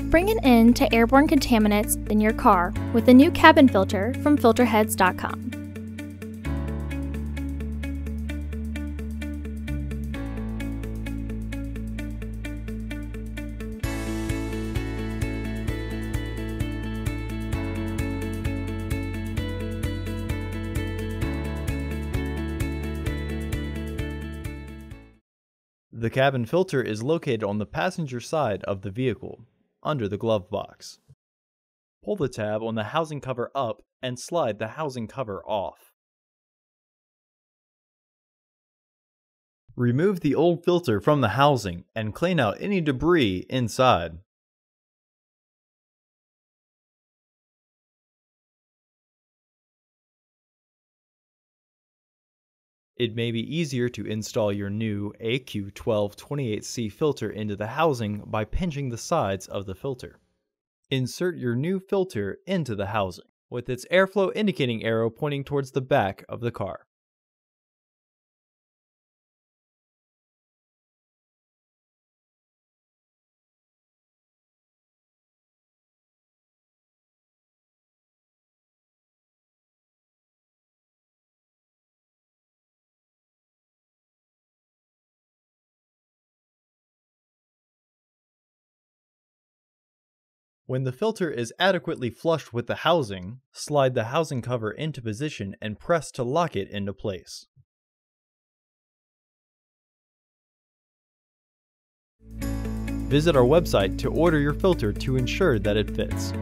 Bring an end to airborne contaminants in your car with the new cabin filter from Filterheads.com. The cabin filter is located on the passenger side of the vehicle, under the glove box. Pull the tab on the housing cover up and slide the housing cover off. Remove the old filter from the housing and clean out any debris inside. It may be easier to install your new AQ1228C filter into the housing by pinching the sides of the filter. Insert your new filter into the housing, with its airflow indicating arrow pointing towards the back of the car. When the filter is adequately flushed with the housing, slide the housing cover into position and press to lock it into place. Visit our website to order your filter to ensure that it fits.